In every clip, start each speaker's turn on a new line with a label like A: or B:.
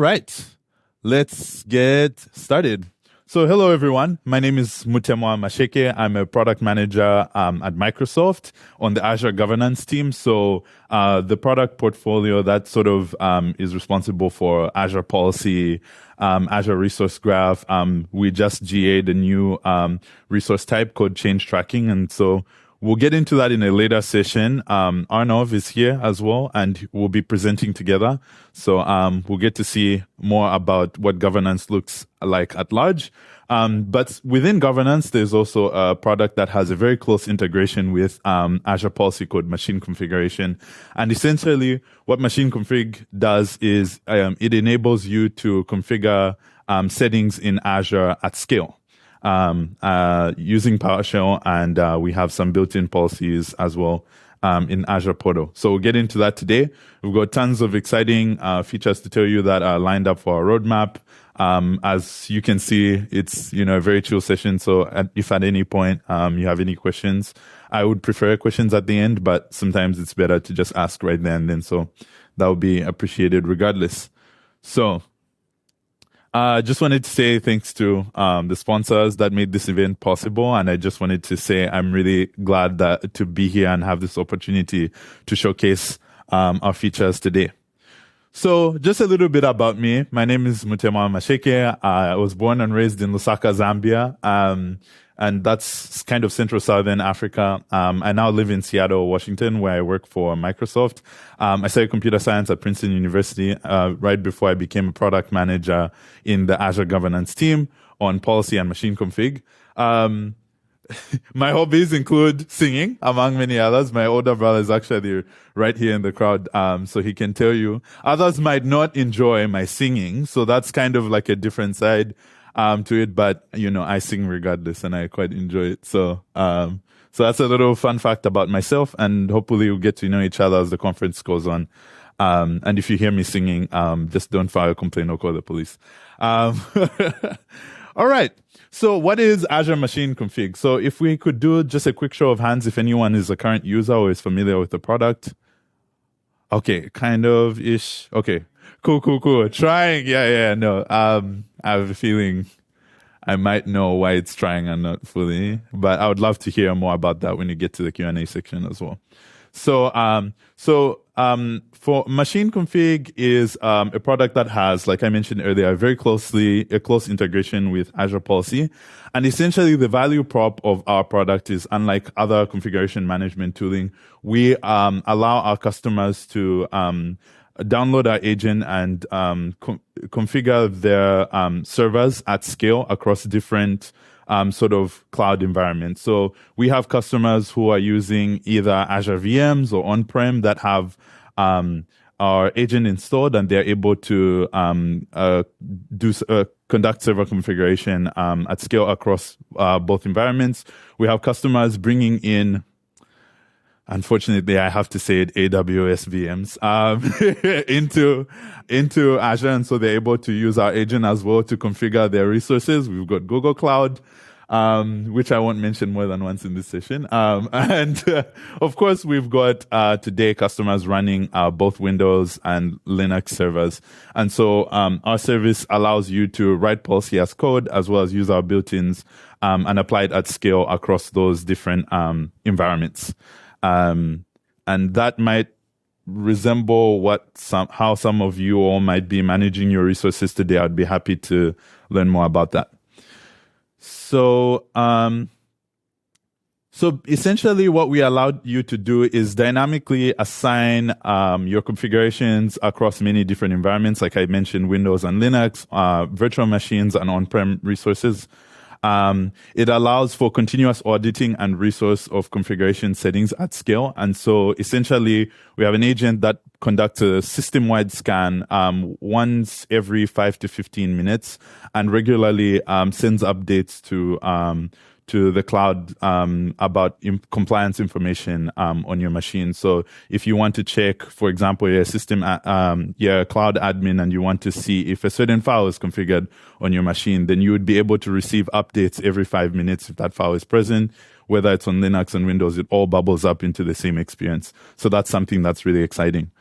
A: Right. Let's get started. So hello, everyone. My name is Mutemwa Masheke. I'm a product manager at Microsoft on the Azure governance team. So the product portfolio that sort of is responsible for Azure Policy, Azure Resource Graph. We just GA'd a new resource type called change tracking. And so we'll get into that in a later session. Arnav is here as well, and we'll be presenting together. So we'll get to see more about what governance looks like at large. But within governance, there's also a product that has a very close integration with Azure Policy Code machine configuration. And essentially, what machine config does is it enables you to configure settings in Azure at scale. Using PowerShell, and we have some built-in policies as well in Azure Portal. So we'll get into that today. We've got tons of exciting features to tell you that are lined up for our roadmap. As you can see, it's a very chill session. So if at any point you have any questions, I would prefer questions at the end, but sometimes it's better to just ask right there and then. So that would be appreciated regardless. So just wanted to say thanks to the sponsors that made this event possible. And I just wanted to say I'm really glad to be here and have this opportunity to showcase our features today. So just a little bit about me. My name is Mutemwa Masheke. I was born and raised in Lusaka, Zambia. And that's kind of Central Southern Africa. I now live in Seattle, Washington, where I work for Microsoft. I studied computer science at Princeton University right before I became a product manager in the Azure governance team on policy and machine config. My hobbies include singing, among many others. My older brother is actually right here in the crowd, so he can tell you. Others might not enjoy my singing, so that's kind of like a different side to it, but I sing regardless and I quite enjoy it. So that's a little fun fact about myself, and hopefully we'll get to know each other as the conference goes on. And if you hear me singing, just don't file a complaint or call the police. All right. So what is Azure Machine Config? So if we could do just a quick show of hands, if anyone is a current user or is familiar with the product. Okay, kind of ish. Okay. Cool. Trying. Yeah. No. I have a feeling I might know why it's trying and not fully, but I would love to hear more about that when you get to the Q&A section as well. So for Machine Config is a product that has, like I mentioned earlier, a close integration with Azure Policy. And essentially the value prop of our product is, unlike other configuration management tooling, we allow our customers to download our agent and configure their servers at scale across different sort of cloud environments. So we have customers who are using either Azure VMs or on-prem that have our agent installed, and they're able to conduct server configuration at scale across both environments. We have customers bringing in, unfortunately, I have to say it, AWS VMs into Azure, and so they're able to use our agent as well to configure their resources. We've got Google Cloud, which I won't mention more than once in this session. And of course, we've got today customers running both Windows and Linux servers. And so our service allows you to write policy as code as well as use our built-ins and apply it at scale across those different environments. And that might resemble how some of you all might be managing your resources today. I'd be happy to learn more about that. So essentially what we allowed you to do is dynamically assign your configurations across many different environments. Like I mentioned, Windows and Linux, virtual machines and on-prem resources. It allows for continuous auditing and resource of configuration settings at scale. And so essentially we have an agent that conducts a system-wide scan once every 5 to 15 minutes and regularly sends updates to the cloud about compliance information on your machine. So if you want to check, for example, your system, your cloud admin, and you want to see if a certain file is configured on your machine, then you would be able to receive updates every 5 minutes if that file is present. Whether it's on Linux and Windows, it all bubbles up into the same experience. So that's something that's really exciting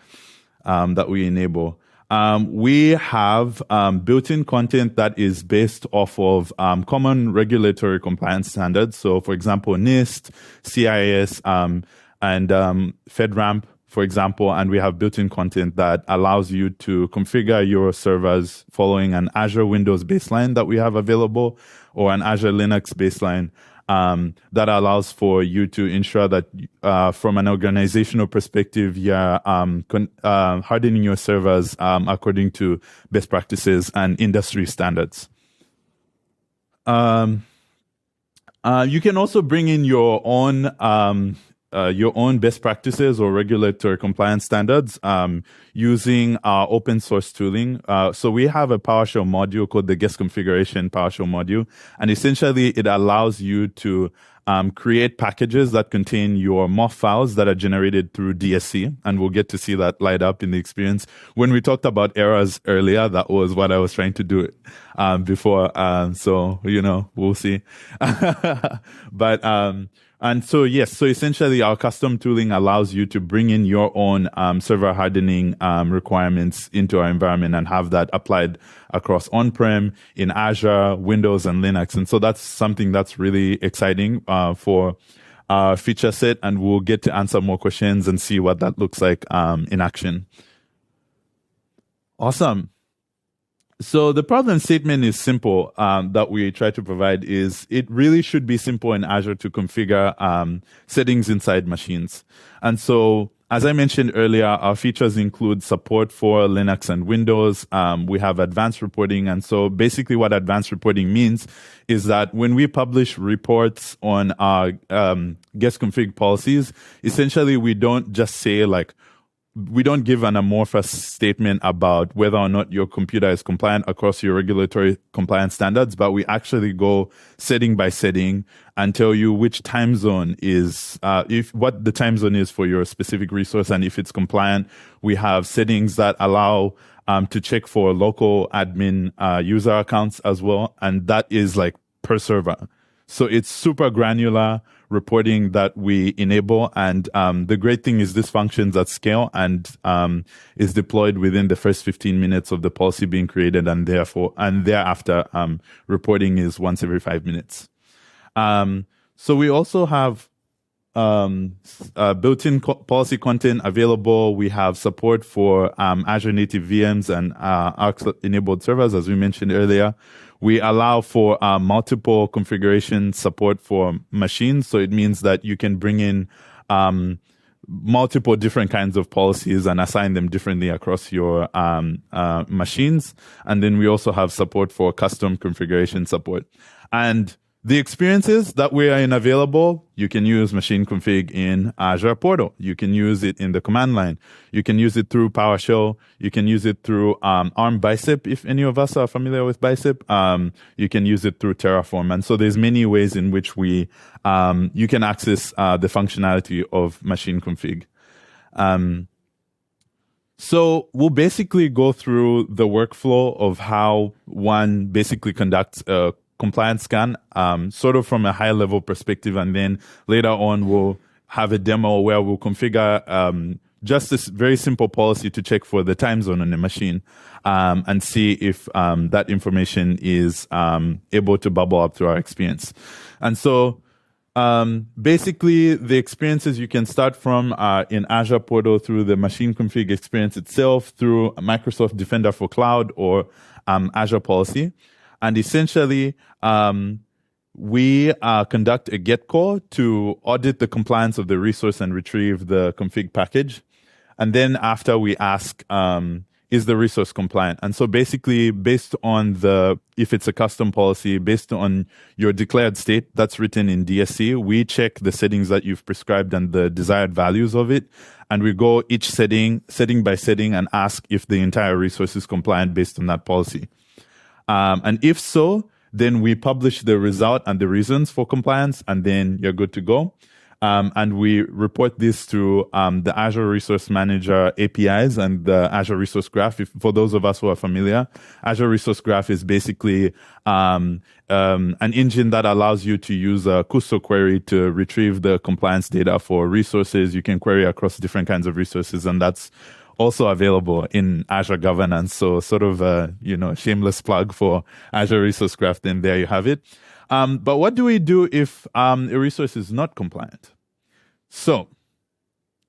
A: that we enable. We have built-in content that is based off of common regulatory compliance standards. So, for example, NIST, CIS, and FedRAMP, for example, and we have built-in content that allows you to configure your servers following an Azure Windows baseline that we have available, or an Azure Linux baseline that allows for you to ensure that from an organizational perspective, you're hardening your servers according to best practices and industry standards. You can also bring in your own best practices or regulatory compliance standards using our open source tooling. So we have a PowerShell module called the guest configuration PowerShell module, and essentially it allows you to create packages that contain your MOF files that are generated through DSC, and we'll get to see that light up in the experience. When we talked about errors earlier, that was what I was trying to do before. So, we'll see. And so, yes, so essentially our custom tooling allows you to bring in your own server hardening requirements into our environment and have that applied across on-prem, in Azure, Windows, and Linux. And so that's something that's really exciting for our feature set, and we'll get to answer more questions and see what that looks like in action. Awesome. So the problem statement is simple that we try to provide is it really should be simple in Azure to configure settings inside machines. And so, as I mentioned earlier, our features include support for Linux and Windows. We have advanced reporting. And so basically what advanced reporting means is that when we publish reports on our guest config policies, essentially we don't just say we don't give an amorphous statement about whether or not your computer is compliant across your regulatory compliance standards, but we actually go setting by setting and tell you which time zone is, what the time zone is for your specific resource. And if it's compliant, we have settings that allow to check for local admin user accounts as well. And that is per server. So it's super granular reporting that we enable. And the great thing is this functions at scale and is deployed within the first 15 minutes of the policy being created. And thereafter, reporting is once every 5 minutes. So we also have built-in policy content available. We have support for Azure native VMs and Arc-enabled servers, as we mentioned earlier. We allow for multiple configuration support for machines. So it means that you can bring in multiple different kinds of policies and assign them differently across your machines. And then we also have support for custom configuration support. And the experiences that we are in available, you can use machine config in Azure Portal. You can use it in the command line. You can use it through PowerShell. You can use it through ARM Bicep, if any of us are familiar with Bicep. You can use it through Terraform. And so there's many ways in which you can access the functionality of machine config. So we'll basically go through the workflow of how one basically conducts a compliance scan, sort of from a high level perspective. And then later on, we'll have a demo where we'll configure just this very simple policy to check for the time zone on the machine and see if that information is able to bubble up through our experience. And so basically, the experiences you can start from in Azure Portal through the machine config experience itself, through Microsoft Defender for Cloud or Azure Policy. And essentially, we conduct a GET call to audit the compliance of the resource and retrieve the config package. And then after we ask, is the resource compliant? And so basically, based on if it's a custom policy, based on your declared state that's written in DSC, we check the settings that you've prescribed and the desired values of it. And we go each setting by setting, and ask if the entire resource is compliant based on that policy. And if so, then we publish the result and the reasons for compliance, and then you're good to go. And we report this through the Azure Resource Manager APIs and the Azure Resource Graph. For those of us who are familiar, Azure Resource Graph is basically an engine that allows you to use a Kusto query to retrieve the compliance data for resources. You can query across different kinds of resources, and that's also available in Azure Governance. So sort of a, shameless plug for Azure Resource Graph. Then there you have it. But what do we do if a resource is not compliant? So,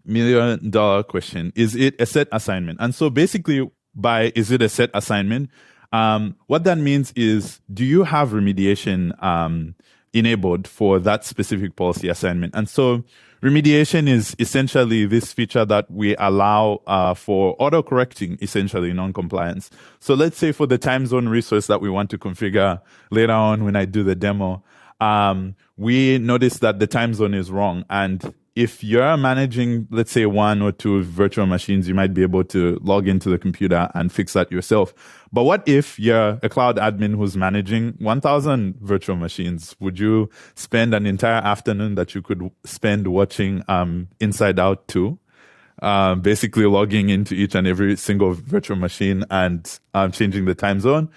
A: $1 million question. Is it a set assignment? And so basically by is it a set assignment? What that means is, do you have remediation enabled for that specific policy assignment? And so remediation is essentially this feature that we allow for auto-correcting essentially non-compliance. So let's say for the time zone resource that we want to configure later on when I do the demo, we notice that the time zone is wrong. And if you're managing, let's say, 1 or 2 virtual machines, you might be able to log into the computer and fix that yourself. But what if you're a cloud admin who's managing 1,000 virtual machines? Would you spend an entire afternoon that you could spend watching Inside Out 2? Basically logging into each and every single virtual machine and changing the time zone?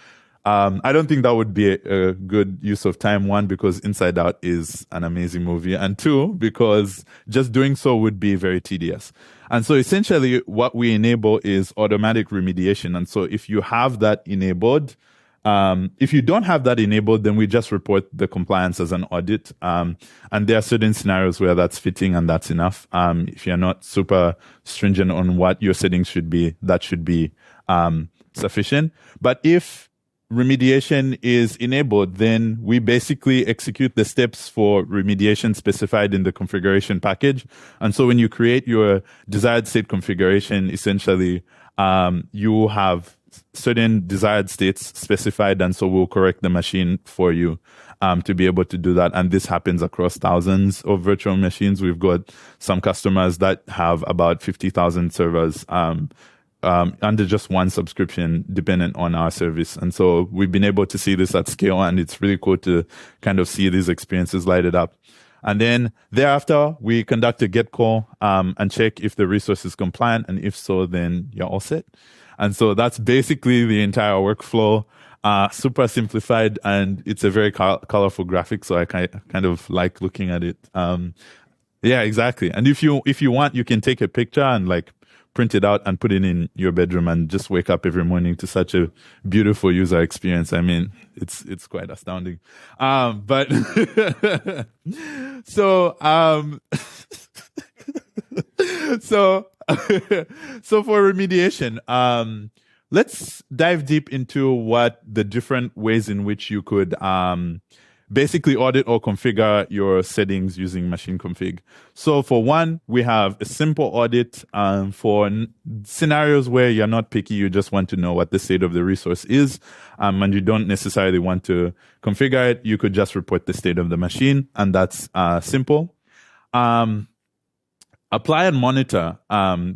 A: I don't think that would be a good use of time. 1, because Inside Out is an amazing movie. And 2, because just doing so would be very tedious. And so essentially what we enable is automatic remediation. And so if you have that enabled, if you don't have that enabled, then we just report the compliance as an audit. And there are certain scenarios where that's fitting and that's enough. If you're not super stringent on what your settings should be, that should be sufficient. But if remediation is enabled, then we basically execute the steps for remediation specified in the configuration package. And so when you create your desired state configuration, essentially, you have certain desired states specified. And so we'll correct the machine for you, to be able to do that. And this happens across thousands of virtual machines. We've got some customers that have about 50,000 servers, under just one subscription dependent on our service. And so we've been able to see this at scale, and it's really cool to kind of see these experiences lighted up. And then thereafter, we conduct a get call and check if the resource is compliant. And if so, then you're all set. And so that's basically the entire workflow, super simplified, and it's a very colorful graphic. So I kind of like looking at it. Yeah, exactly. And if you want, you can take a picture and print it out and put it in your bedroom and just wake up every morning to such a beautiful user experience. I mean, it's quite astounding. But so for remediation, let's dive deep into what the different ways in which you could basically audit or configure your settings using machine config. So for one, we have a simple audit for scenarios where you're not picky, you just want to know what the state of the resource is, and you don't necessarily want to configure it. You could just report the state of the machine, and that's simple. Apply and monitor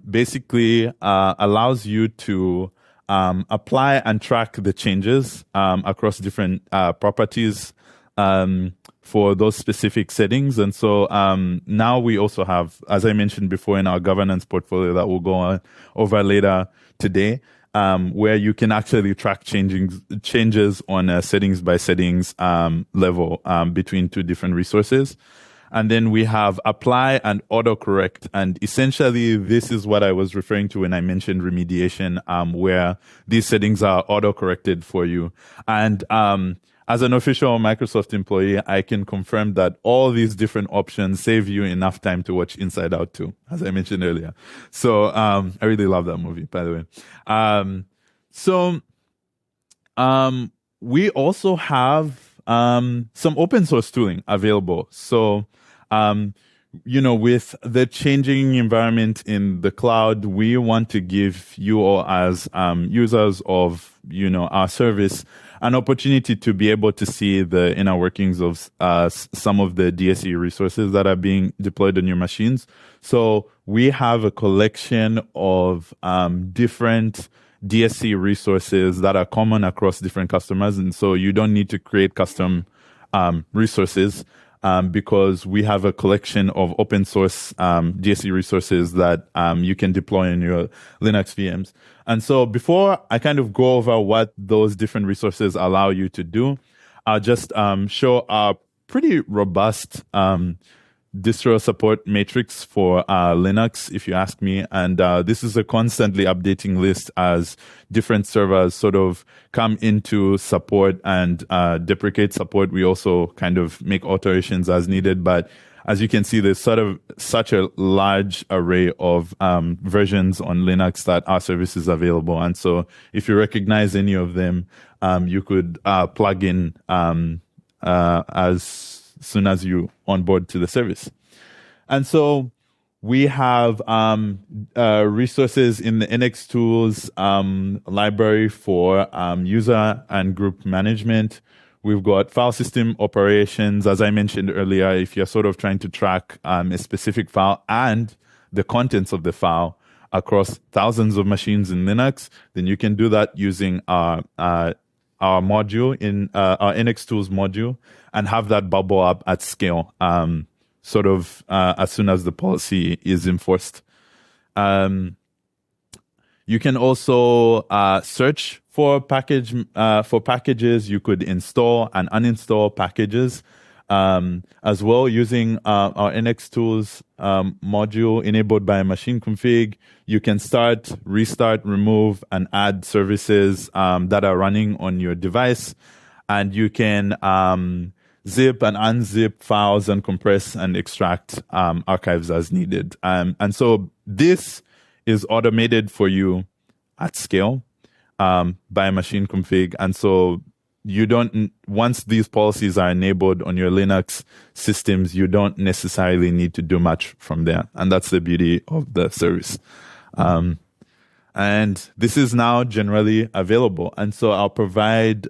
A: basically allows you to apply and track the changes across different properties for those specific settings. And so now we also have, as I mentioned before, in our governance portfolio that we'll go on over later today, where you can actually track changes on a settings by settings level between 2 different resources. And then we have apply and autocorrect. And essentially, this is what I was referring to when I mentioned remediation, where these settings are autocorrected for you. And as an official Microsoft employee, I can confirm that all these different options save you enough time to watch Inside Out 2, as I mentioned earlier. So I really love that movie, by the way. We also have some open source tooling available. So with the changing environment in the cloud, we want to give you all as users of our service an opportunity to be able to see the inner workings of some of the DSE resources that are being deployed on your machines. So we have a collection of different DSE resources that are common across different customers. And so you don't need to create custom resources because we have a collection of open source DSE resources that you can deploy in your Linux VMs. And so before I kind of go over what those different resources allow you to do, I'll just show a pretty robust distro support matrix for Linux, if you ask me. And this is a constantly updating list as different servers sort of come into support and deprecate support. We also kind of make alterations as needed. But as you can see, there's sort of such a large array of versions on Linux that our service is available. And so if you recognize any of them, you could plug in as soon as you onboard to the service. And so we have resources in the NX Tools library for user and group management. We've got file system operations. As I mentioned earlier, if you're sort of trying to track a specific file and the contents of the file across thousands of machines in Linux, then you can do that using our module in our NX Tools module and have that bubble up at scale, sort of as soon as the policy is enforced. You can also search for packages. You could install and uninstall packages as well using our NX Tools module enabled by Machine Config. You can start, restart, remove, and add services that are running on your device. And you can zip and unzip files and compress and extract archives as needed. And so this is automated for you at scale by Machine Config. And so you don't, once these policies are enabled on your Linux systems, you don't necessarily need to do much from there. And that's the beauty of the service. And this is now generally available. And so I'll provide,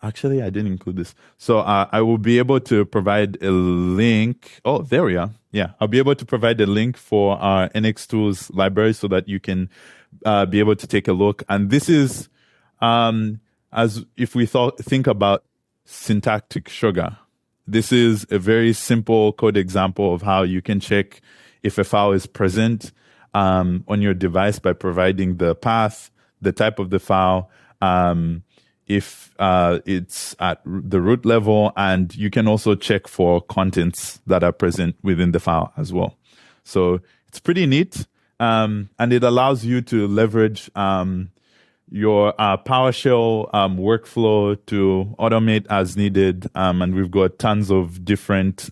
A: actually, I didn't include this. So I will be able to provide a link. Oh, there we are. Yeah, I'll be able to provide a link for our NX Tools library so that you can be able to take a look. And this is, as if we think about syntactic sugar, this is a very simple code example of how you can check if a file is present on your device by providing the path, the type of the file, if it's at the root level, and you can also check for contents that are present within the file as well. So it's pretty neat, and it allows you to leverage your PowerShell workflow to automate as needed, and we've got tons of different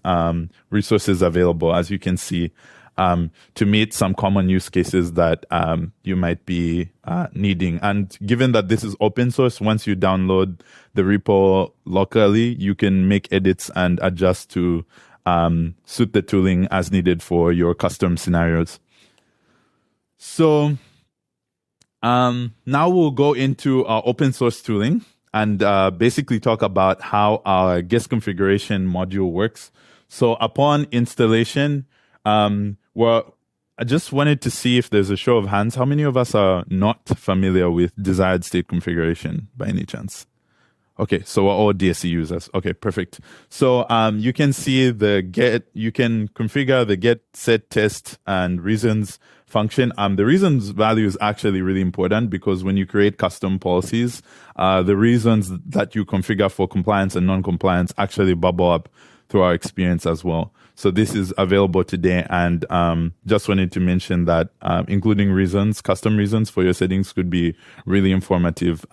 A: resources available, as you can see, to meet some common use cases that you might be needing. And given that this is open source, once you download the repo locally, you can make edits and adjust to suit the tooling as needed for your custom scenarios. So now we'll go into our open source tooling and basically talk about how our guest configuration module works. So upon installation, well, I just wanted to see if there's a show of hands. How many of us are not familiar with desired state configuration by any chance? Okay, so we're all DSC users. Okay, perfect. So you can see you can configure the get, set, test, and reasons function. The reasons value is actually really important because when you create custom policies, the reasons that you configure for compliance and non-compliance actually bubble up through our experience as well. So this is available today, and just wanted to mention that including reasons, custom reasons for your settings could be really informative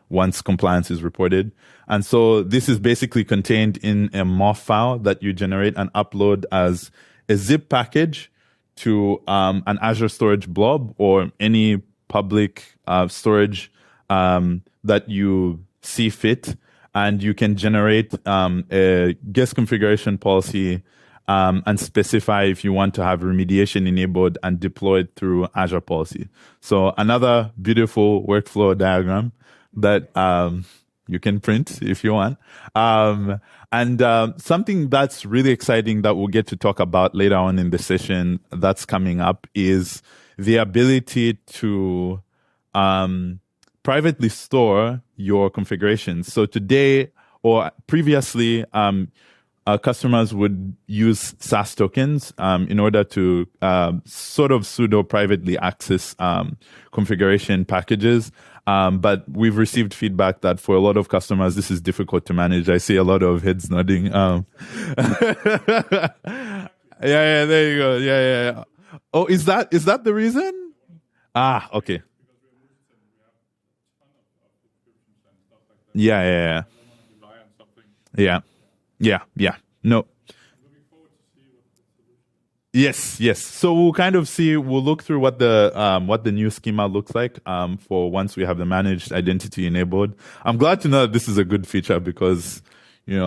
A: once compliance is reported. And so this is basically contained in a MOF file that you generate and upload as a zip package to an Azure storage blob or any public storage that you see fit. And you can generate a guest configuration policy and specify if you want to have remediation enabled and deployed through Azure Policy. So another beautiful workflow diagram that you can print if you want. And something that's really exciting that we'll get to talk about later on in the session that's coming up is the ability to privately store your configurations. So today or previously, customers would use SAS tokens in order to sort of pseudo privately access configuration packages. But we've received feedback that for a lot of customers, this is difficult to manage. I see a lot of heads nodding. Yeah, there you go. Yeah. Oh, is that the reason? Ah, okay. Yeah. No. Yes. So we'll look through what the new schema looks like for once we have the managed identity enabled. I'm glad to know that this is a good feature because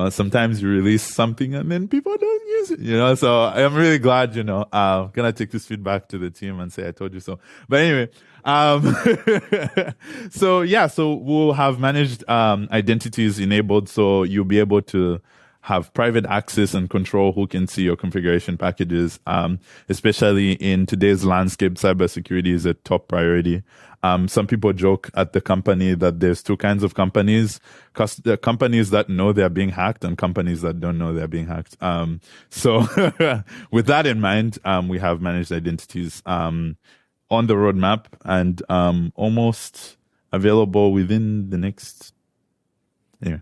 A: sometimes you release something and then people don't use it, so I'm really glad, gonna take this feedback to the team and say I told you so. But anyway, so we'll have managed identities enabled, so you'll be able to have private access and control who can see your configuration packages. Especially in today's landscape, cybersecurity is a top priority. Some people joke at the company that there's two kinds of companies: the companies that know they're being hacked and companies that don't know they're being hacked. So with that in mind, we have managed identities on the roadmap and almost available within the next year.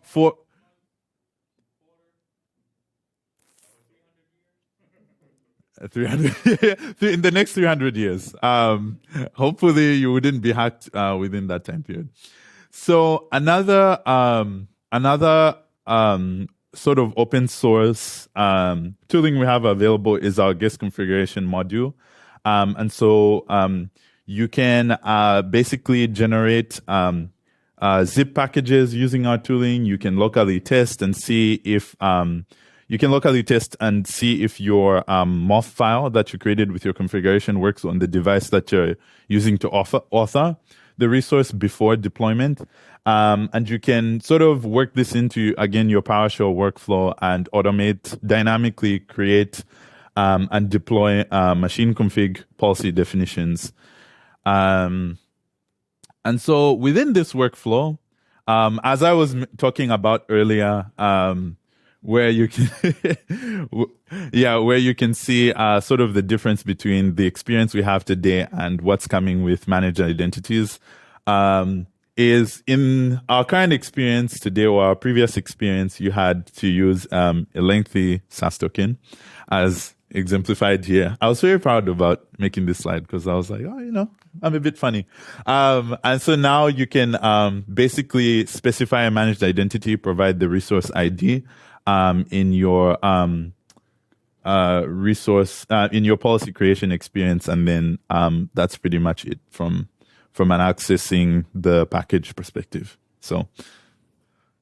A: For in the next 300 years. Hopefully you wouldn't be hacked within that time period. So another sort of open source tooling we have available is our guest configuration module. And so you can basically generate zip packages using our tooling. You can locally test and see if your moth file that you created with your configuration works on the device that you're using to author the resource before deployment. And you can sort of work this into, again, your PowerShell workflow and dynamically create and deploy machine config policy definitions. And so within this workflow, as I was talking about earlier, where you can, where you can see sort of the difference between the experience we have today and what's coming with managed identities, is in our current experience today or our previous experience, you had to use a lengthy SAS token as exemplified here. I was very proud about making this slide because I was like, I'm a bit funny. And so now you can basically specify a managed identity, provide the resource ID in your in your policy creation experience, and then that's pretty much it from an accessing the package perspective. So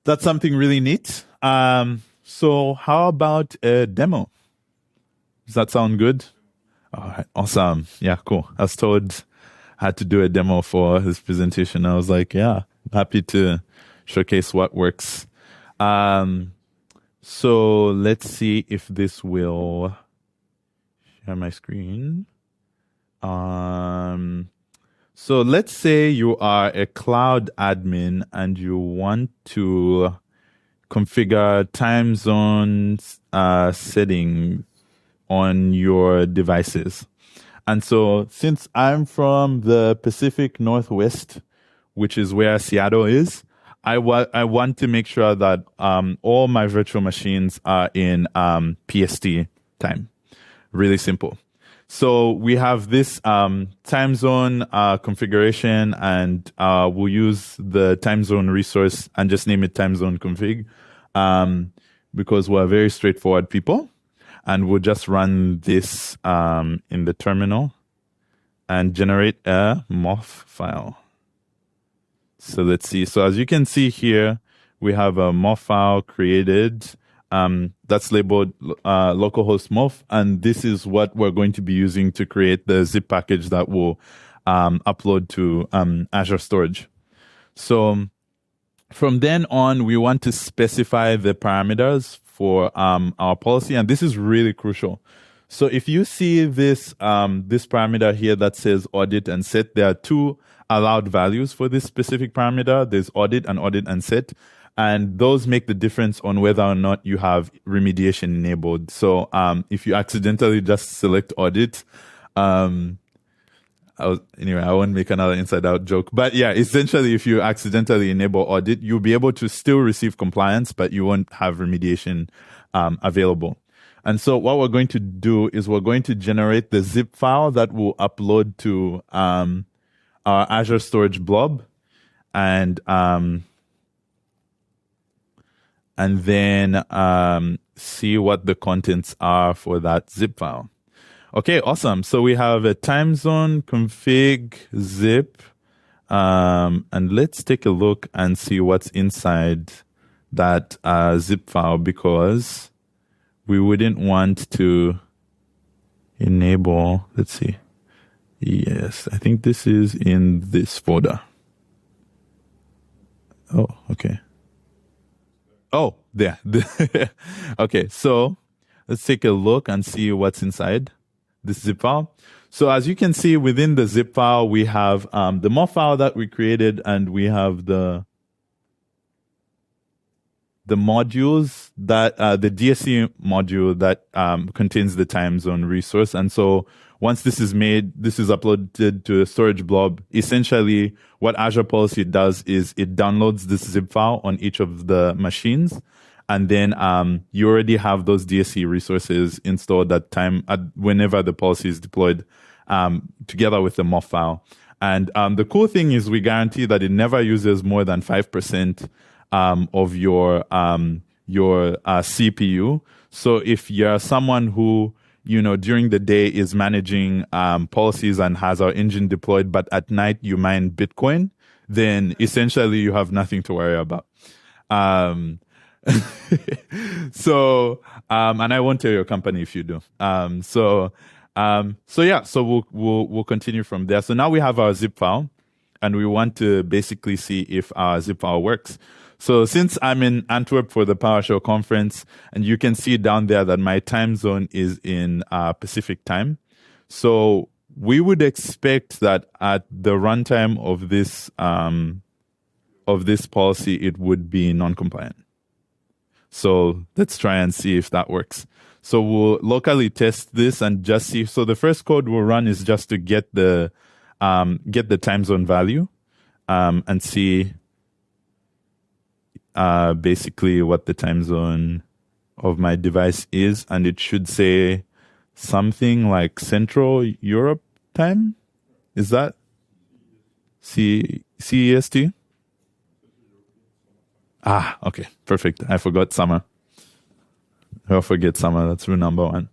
A: that's something really neat. So how about a demo? Does that sound good? All right, awesome. Yeah, cool. I was told I had to do a demo for this presentation. I was like, yeah, happy to showcase what works. So let's see if this will share my screen. So let's say you are a cloud admin and you want to configure time zone settings on your devices. And so since I'm from the Pacific Northwest, which is where Seattle is, I want to make sure that all my virtual machines are in PST time. Really simple. So we have this time zone configuration, and we'll use the time zone resource and just name it time zone config because we're very straightforward people. And we'll just run this in the terminal and generate a moth file. So let's see. So as you can see here, we have a moth file created that's labeled localhost moth, and this is what we're going to be using to create the zip package that will upload to Azure Storage. So from then on, we want to specify the parameters for our policy, and this is really crucial. So if you see this this parameter here that says audit and set, there are two allowed values for this specific parameter. There's audit and set, and those make the difference on whether or not you have remediation enabled. So if you accidentally just select audit, anyway, I won't make another inside out joke, but yeah, essentially if you accidentally enable audit, you'll be able to still receive compliance, but you won't have remediation available. And so what we're going to do is we're going to generate the zip file that will upload to our Azure Storage Blob, and then see what the contents are for that zip file. Okay, awesome. So we have a time zone config zip, and let's take a look and see what's inside that zip file, because we wouldn't want to enable, let's see. Yes, I think this is in this folder. Oh, okay. Oh, there. Okay, so let's take a look and see what's inside this zip file. So as you can see, within the zip file, we have the MOF file that we created, and we have the modules that the DSC module that contains the time zone resource. And so once this is made, this is uploaded to a storage blob. Essentially, what Azure Policy does is it downloads this zip file on each of the machines, and then you already have those DSC resources installed at whenever the policy is deployed, together with the MOF file. And the cool thing is we guarantee that it never uses more than 5% of your CPU. So if you're someone who, during the day is managing policies and has our engine deployed, but at night you mine Bitcoin, then essentially you have nothing to worry about. So and I won't tell your company if you do. So we'll continue from there. So now we have our zip file, and we want to basically see if our zip file works. So since I'm in Antwerp for the PowerShell conference, and you can see down there that my time zone is in Pacific time. So we would expect that at the runtime of this policy, it would be non-compliant. So let's try and see if that works. So we'll locally test this and just see. So the first code we'll run is just to get the time zone value, and see basically what the time zone of my device is, and it should say something like Central Europe time. Is that CEST? Okay, perfect. I forgot summer. I'll forget summer. That's rule number 1.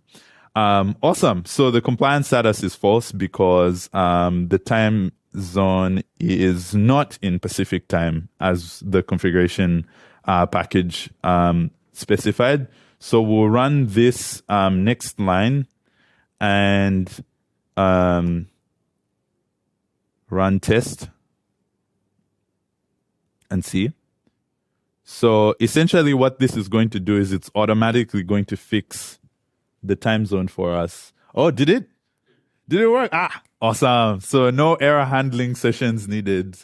A: Awesome. So the compliance status is false because the time zone is not in Pacific time as the configuration package specified. So we'll run this next line and run test and see. So essentially what this is going to do is it's automatically going to fix the time zone for us. Oh, did it? Did it work? Awesome. So no error handling sessions needed.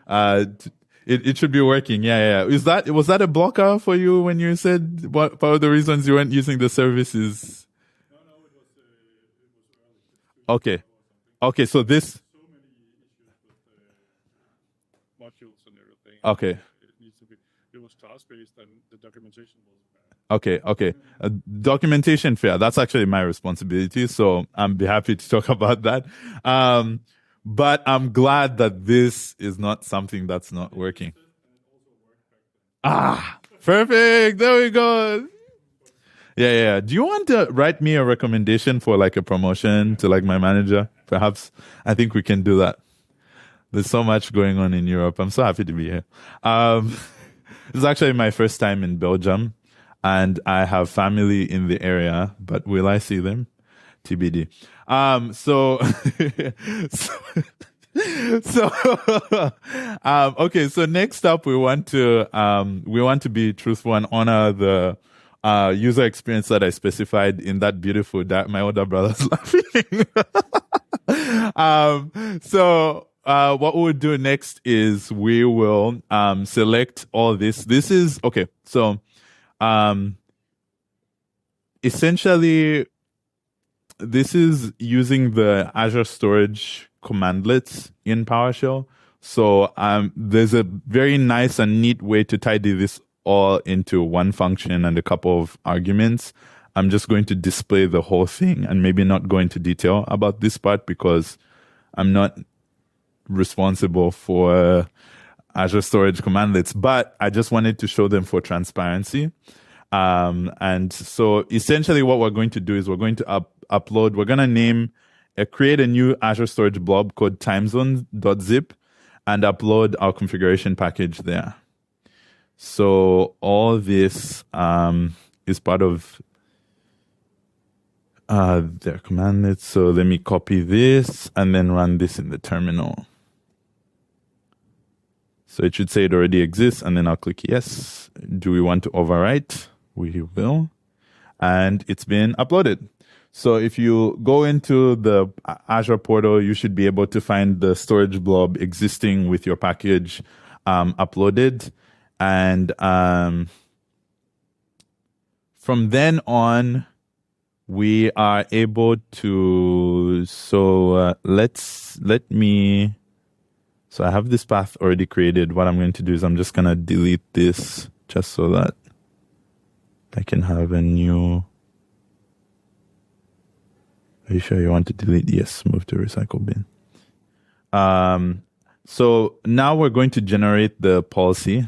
A: It should be working. Yeah. Was that a blocker for you when you said what part of the reasons you weren't using the services?
B: No, it was early.
A: Okay. So this.
B: So many issues with modules and everything.
A: Okay.
B: It was task-based and the documentation was bad.
A: Okay. Documentation fair. That's actually my responsibility. So I'm be happy to talk about that. But I'm glad that this is not something that's not working. Perfect. There we go. Yeah. Do you want to write me a recommendation for like a promotion to like my manager? Perhaps I think we can do that. There's so much going on in Europe. I'm so happy to be here. This is actually my first time in Belgium, and I have family in the area, but will I see them? TBD. Okay. So next up, we want to be truthful and honor the user experience that I specified in that beautiful. My older brother's laughing. What we'll do next is we will select all this. This is okay. So essentially, this is using the Azure Storage commandlets in PowerShell. So there's a very nice and neat way to tidy this all into one function and a couple of arguments. I'm just going to display the whole thing and maybe not go into detail about this part because I'm not responsible for Azure Storage commandlets, but I just wanted to show them for transparency. And so essentially what we're going to do is we're going to upload, we're going to create a new Azure Storage blob called timezone.zip and upload our configuration package there. So all this is part of their commandlets. So let me copy this and then run this in the terminal. So it should say it already exists, and then I'll click yes. Do we want to overwrite? We will. And it's been uploaded. So if you go into the Azure Portal, you should be able to find the storage blob existing with your package uploaded. And from then on, we are able to, so I have this path already created. What I'm going to do is I'm just going to delete this just so that I can have a new. Are you sure you want to delete? Yes, move to recycle bin. So now we're going to generate the policy.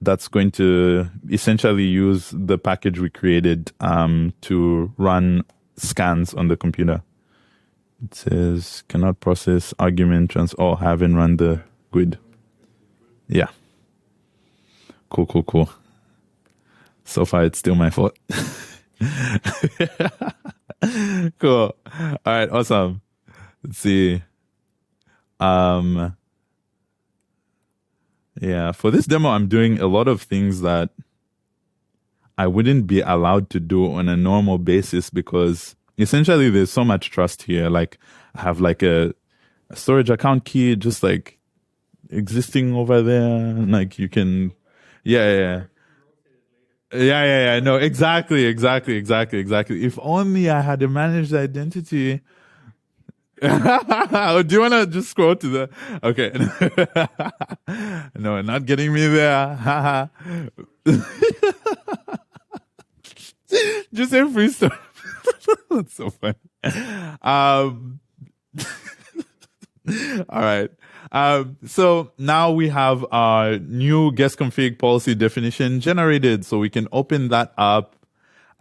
A: That's going to essentially use the package we created to run scans on the computer. It says cannot process argument haven't run the GUID. Yeah. Cool. So far, it's still my fault. Cool. All right, awesome. Let's see. Yeah, for this demo, I'm doing a lot of things that I wouldn't be allowed to do on a normal basis because essentially there's so much trust here. Like I have like a storage account key just like existing over there. Like you can, yeah. No, exactly. If only I had a managed identity. Do you want to just scroll to the, okay. No, not getting me there. Just a free story. That's so funny. All right. So now we have our new guest config policy definition generated. So we can open that up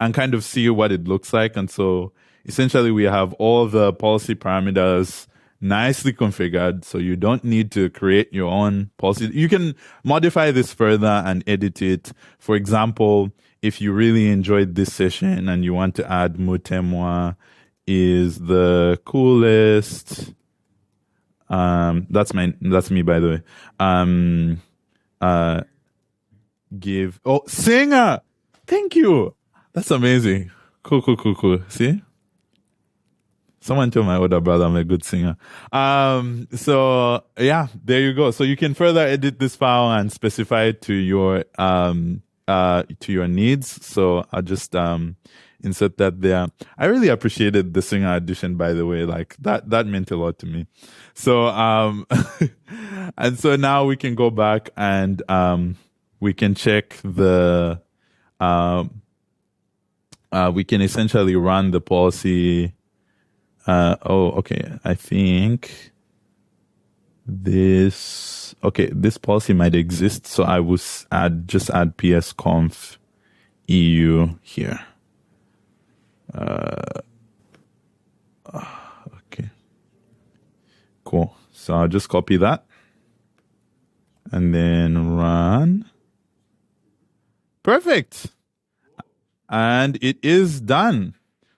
A: and kind of see what it looks like. And so essentially we have all the policy parameters nicely configured. So you don't need to create your own policy. You can modify this further and edit it. For example, if you really enjoyed this session and you want to add Mutemwa is the coolest. That's me, by the way. Singer. Thank you. That's amazing. Cool. See? Someone told my older brother I'm a good singer. So yeah, there you go. So you can further edit this file and specify it to your needs. So I'll just insert that there. I really appreciated the singer addition, by the way. Like that meant a lot to me. So and so now we can go back and we can check the we can essentially run the policy. Okay. I think this policy might exist. So I will add psconf EU here. Okay. Cool. So I'll just copy that and then run. Perfect. And it is done.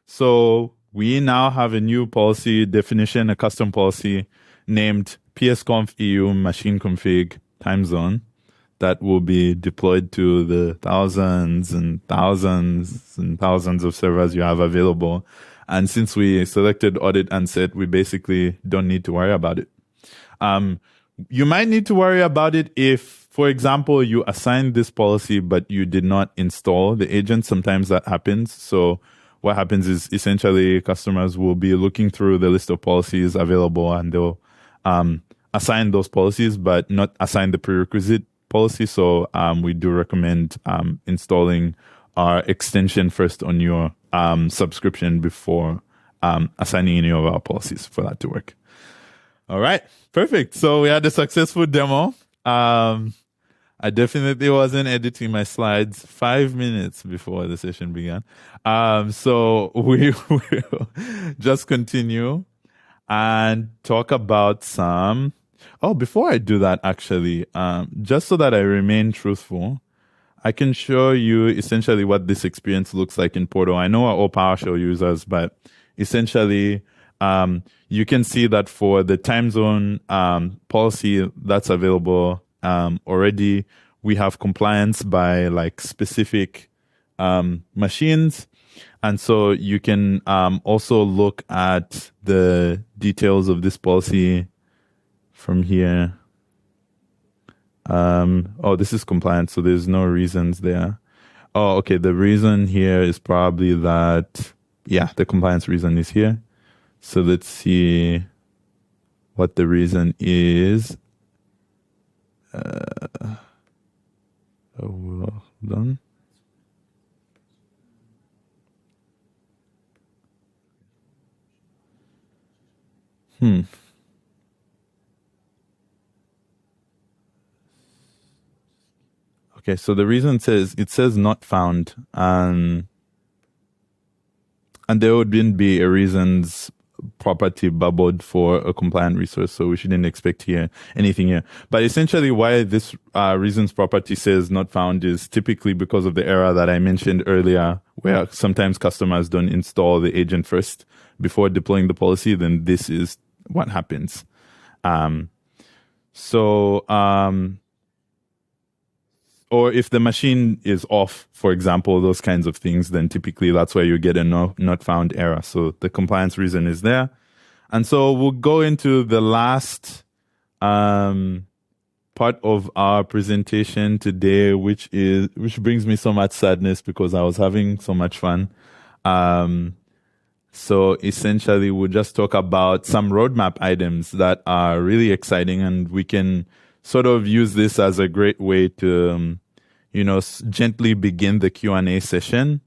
A: So we now have a new policy definition, a custom policy named psconf EU machine config time zone that will be deployed to the thousands and thousands and thousands of servers you have available. And since we selected audit and set, we basically don't need to worry about it. You might need to worry about it if, for example, you assigned this policy, but you did not install the agent. Sometimes that happens. So what happens is essentially customers will be looking through the list of policies available, and they'll assign those policies, but not assign the prerequisite policy. So we do recommend installing our extension first on your subscription before assigning any of our policies for that to work. All right, perfect. So we had a successful demo. I definitely wasn't editing my slides 5 minutes before the session began. So we will just continue and talk about some. Oh, before I do that, actually, just so that I remain truthful, I can show you essentially what this experience looks like in Portal. I know we're all PowerShell users, but essentially, you can see that for the time zone policy that's available already, we have compliance by like specific machines. And so you can also look at the details of this policy from here. Oh, this is compliance, so there's no reasons there. Oh, okay, the reason here is probably that, yeah, the compliance reason is here. So let's see what the reason is. Well done. Okay, so the reason it says not found, and there wouldn't be a reasons property bubbled for a compliant resource, so we shouldn't expect anything here. But essentially, why this reasons property says not found is typically because of the error that I mentioned earlier, where sometimes customers don't install the agent first before deploying the policy. Then this is what happens. Or if the machine is off, for example, those kinds of things, then typically that's where you get a not found error. So the compliance reason is there. And so we'll go into the last part of our presentation today, which brings me so much sadness because I was having so much fun. So essentially, we'll just talk about some roadmap items that are really exciting, and we can sort of use this as a great way to, gently begin the Q&A session.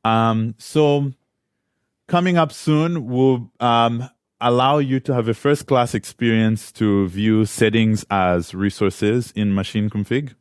A: So coming up soon, we'll allow you to have a first-class experience to view settings as resources in Machine Config.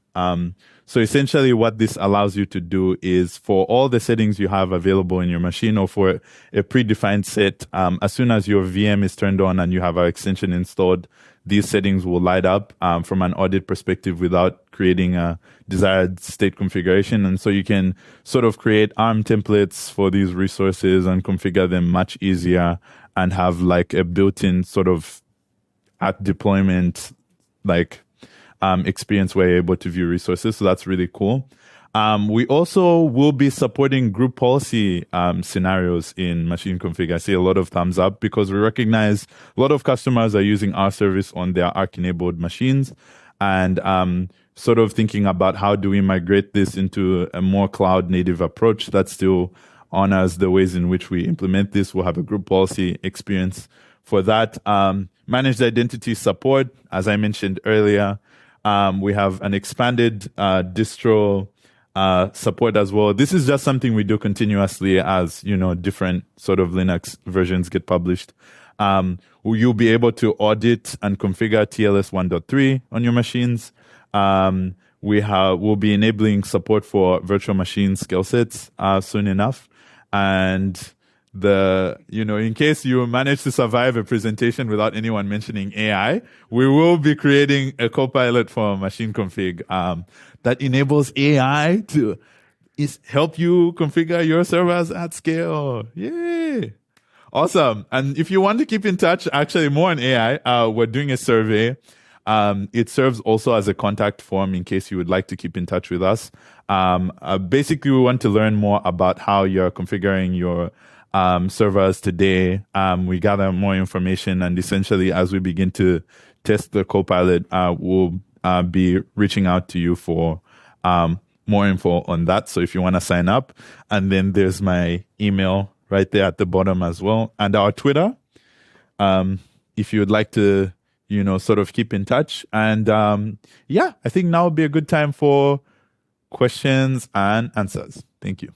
A: So essentially what this allows you to do is for all the settings you have available in your machine, or for a predefined set, as soon as your VM is turned on and you have our extension installed, these settings will light up from an audit perspective without creating a desired state configuration. And so you can sort of create ARM templates for these resources and configure them much easier and have like a built-in sort of at deployment experience where you're able to view resources. So that's really cool. We also will be supporting group policy scenarios in Machine Config. I see a lot of thumbs up because we recognize a lot of customers are using our service on their Arc-enabled machines, and sort of thinking about how do we migrate this into a more cloud-native approach that still honors the ways in which we implement this. We'll have a group policy experience for that. Managed identity support, as I mentioned earlier. We have an expanded distro support as well. This is just something we do continuously as, different sort of Linux versions get published. You'll be able to audit and configure TLS 1.3 on your machines. We'll be enabling support for virtual machine skill sets soon enough. And in case you manage to survive a presentation without anyone mentioning AI, we will be creating a copilot for Machine Config that enables AI to help you configure your servers at scale. Yay! Awesome. And if you want to keep in touch, actually more on AI, we're doing a survey. It serves also as a contact form in case you would like to keep in touch with us. Basically, we want to learn more about how you're configuring your servers today. We gather more information, and essentially as we begin to test the Copilot, we'll be reaching out to you for more info on that. So if you want to sign up, and then there's my email right there at the bottom as well, and our Twitter. If you would like to, sort of keep in touch. And I think now would be a good time for questions and answers. Thank you.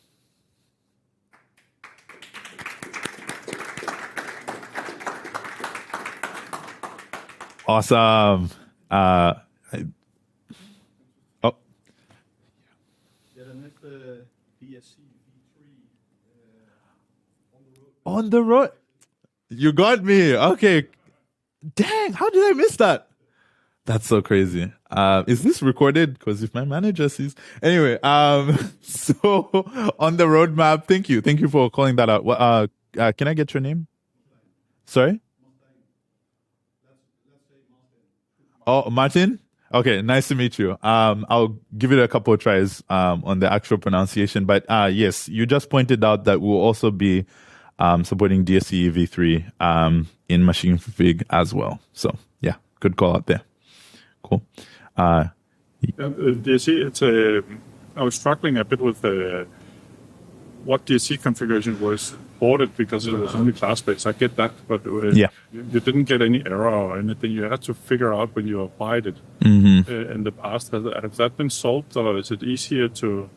A: Awesome. On the road. You got me. Okay. Dang, how did I miss that? That's so crazy. Is this recorded? Because if my manager sees, anyway, so on the roadmap, thank you for calling that out. Can I get your name? Sorry? Oh, Martin? Okay, nice to meet you. I'll give it a couple of tries on the actual pronunciation, but yes, you just pointed out that we'll also be supporting DSC v3 in Machine Config as well. So yeah, good call out there. Cool.
B: DSC, I was struggling a bit with what DSC configuration was ported because it was only class-based. I get that, but you didn't get any error or anything. You had to figure out when you applied it in the past. Has that been solved, or is it easier to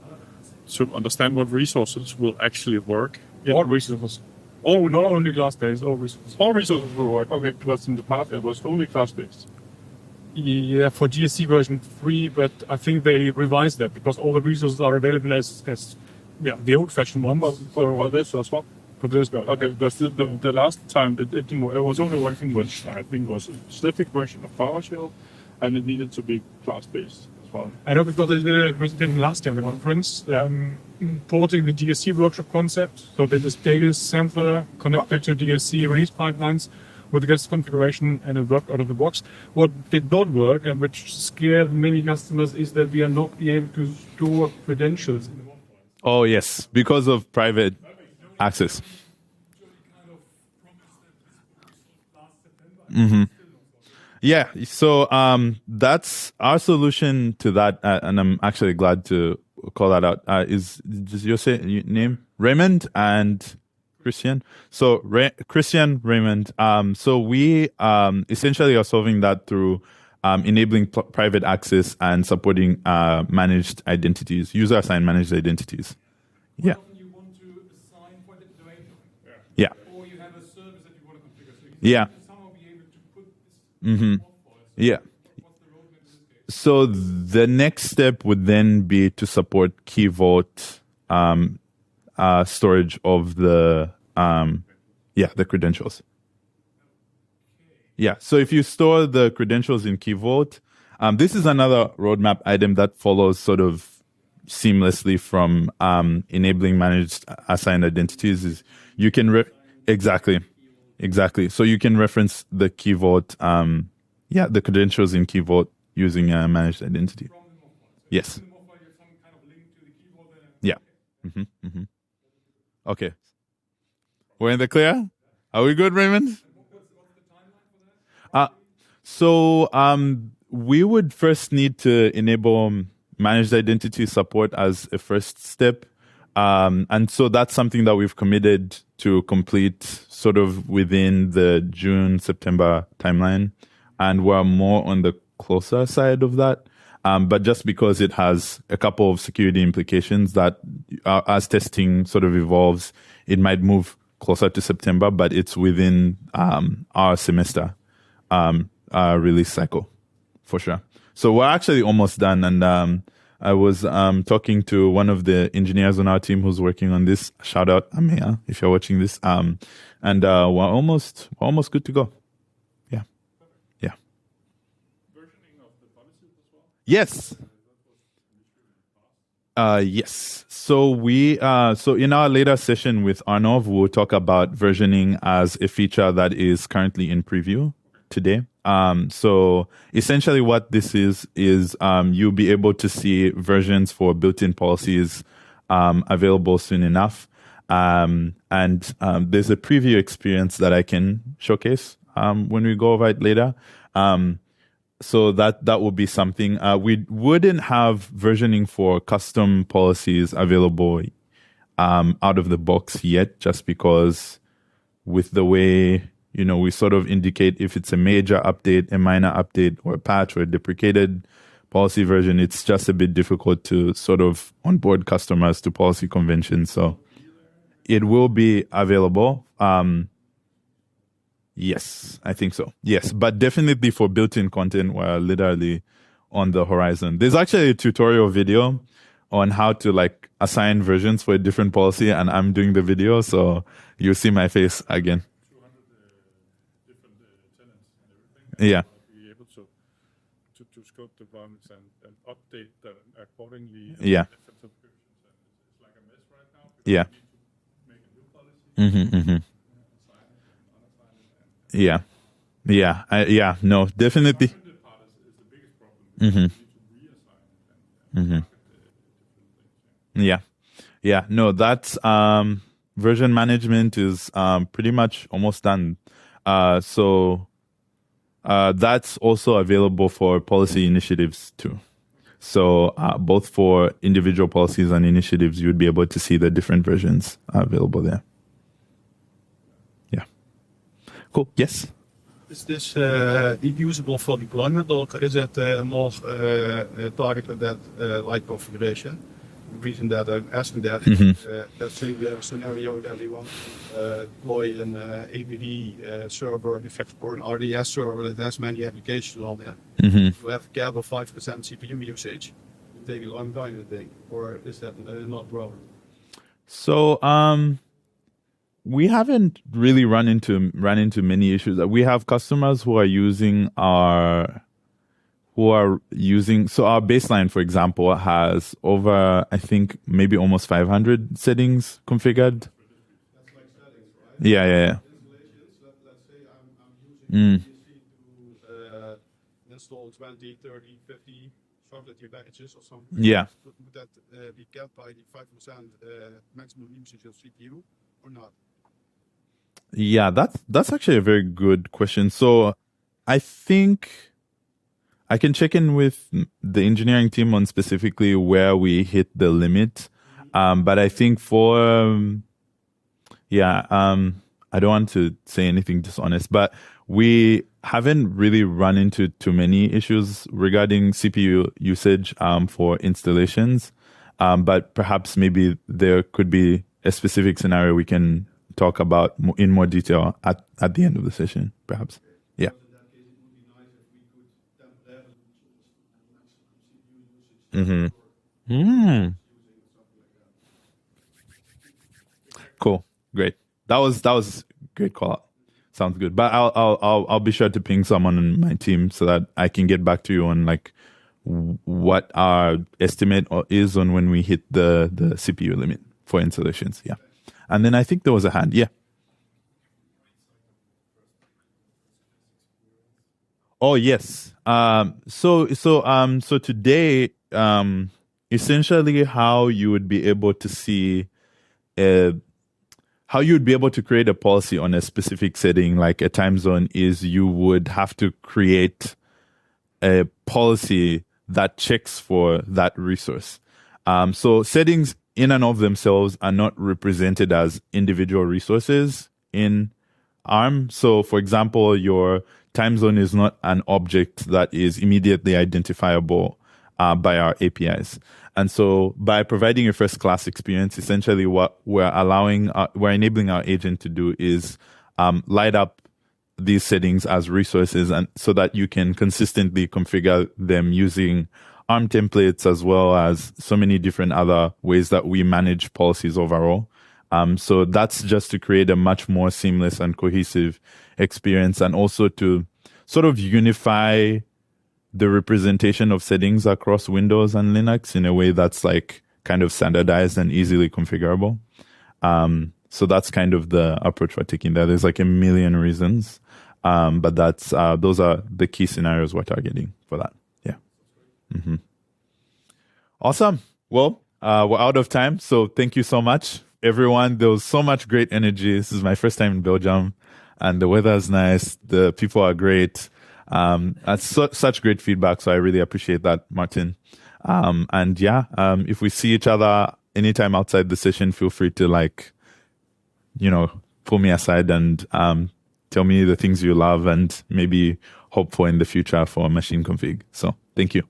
B: understand what resources will actually work?
C: All resources. Oh, not only class-based, all resources. All resources will work. Okay, because in the past it was only class-based. Yeah, for GSC version 3, but I think they revised that because all the resources are available as the old-fashioned ones.
B: For this as well?
C: For this,
B: okay, because the last time it was only working with, I think, was a specific version of PowerShell, and it needed to be class-based as well.
C: I know because they did last time the conference, importing the DSC workshop concept, so that this data sampler connected to DSC release pipelines with the guest configuration, and it worked out of the box. What did not work, and which scared many customers, is that we are not able to store credentials in one file.
A: Oh yes, because of private access. Yeah, so that's our solution to that, and I'm actually glad to call that out. Is your name Raymond and Christian? So Christian, Raymond. So we essentially are solving that through enabling private access and supporting managed identities, user-assigned managed identities. Yeah.
C: You want to assign for the domain.
A: Yeah.
C: Or you have a service that you want to configure. So
A: you
C: have to somehow be able to put this
A: yeah.
C: What's the roadmap in this case?
A: So the next step would then be to support key vault storage of the the credentials. Yeah. So if you store the credentials in Key Vault, this is another roadmap item that follows sort of seamlessly from enabling managed assigned identities. Is you can exactly. So you can reference the Key Vault, the credentials in Key Vault using a managed identity. Yes. Yeah. Okay. We're in the clear? Are we good, Raymond? So we would first need to enable managed identity support as a first step. And so that's something that we've committed to complete sort of within the June-September timeline. And we're more on the closer side of that. But just because it has a couple of security implications that as testing sort of evolves, it might move closer to September, but it's within our semester release cycle for sure. So we're actually almost done. And I was talking to one of the engineers on our team who's working on this. Shout out Amea if you're watching this. And we're almost good to go. Yeah.
B: Versioning of the policies as well?
A: Yes. Yes. So so in our later session with Arnav, we'll talk about versioning as a feature that is currently in preview today. So essentially what this is you'll be able to see versions for built-in policies, available soon enough. And there's a preview experience that I can showcase, when we go over it later. so that would be something. We wouldn't have versioning for custom policies available out of the box yet, just because with the way, we sort of indicate if it's a major update, a minor update, or a patch, or a deprecated policy version, it's just a bit difficult to sort of onboard customers to policy conventions. So it will be available. Yes, I think so. Yes, but definitely for built-in content, we're literally on the horizon. There's actually a tutorial video on how to assign versions for a different policy, and I'm doing the video, so you'll see my face again.
B: 200 different tenants and everything.
A: Yeah.
B: Be able to scope the environments and update them accordingly.
A: Yeah.
B: Different subscriptions. And it's like a mess right now.
A: Yeah.
B: We need to make a new policy.
A: Yeah. Yeah. No, definitely.
B: The part is the biggest problem. We need to reassign and
A: Yeah. No, that's version management is pretty much almost done. So that's also available for policy initiatives too. So both for individual policies and initiatives, you would be able to see the different versions available there. Yeah. Cool. Yes.
D: Is this usable for deployment, or is it more targeted at light configuration? The reason that I'm asking that is, let's say we have a scenario that we want to deploy an ABD server, in fact, or an RDS server that has many applications on it. You have a cap of 5% CPU usage. It take a long time, I think, or is that not a problem?
A: So we haven't really run into many issues. We have customers who are using so our baseline, for example, has over, I think, maybe almost 500 settings configured.
D: That's like settings, right?
A: Yeah.
D: Installations, let's say I'm using PC to install 20, 30, 50 software packages or something.
A: Yeah.
D: Would that be capped by the 5% maximum usage of CPU or not?
A: Yeah, that's actually a very good question. So I think I can check in with the engineering team on specifically where we hit the limit. But I think I don't want to say anything dishonest, but we haven't really run into too many issues regarding CPU usage for installations. But perhaps maybe there could be a specific scenario we can talk about in more detail at the end of the session, perhaps. Yeah. Cool. Great. That was great call out. Sounds good. But I'll be sure to ping someone on my team so that I can get back to you on what our estimate is on when we hit the CPU limit for installations. Yeah. And then I think there was a hand. Yeah. Oh yes. So today, essentially, how you would be able to see, how you would be able to create a policy on a specific setting, like a time zone, is you would have to create a policy that checks for that resource. So settings in and of themselves are not represented as individual resources in ARM. So, for example, your time zone is not an object that is immediately identifiable by our APIs. And so by providing a first class experience, essentially what we're enabling our agent to do is light up these settings as resources, and so that you can consistently configure them using ARM templates, as well as so many different other ways that we manage policies overall. So that's just to create a much more seamless and cohesive experience, and also to sort of unify the representation of settings across Windows and Linux in a way that's kind of standardized and easily configurable. So that's kind of the approach we're taking there. There's a million reasons, but those are the key scenarios we're targeting for that. Yeah. Mm-hmm. Awesome. Well, we're out of time, so thank you so much, everyone. There was so much great energy. This is my first time in Belgium, and the weather is nice. The people are great. That's such great feedback. So I really appreciate that, Martin. If we see each other anytime outside the session, feel free to pull me aside and tell me the things you love and maybe hope for in the future for machine config. So thank you.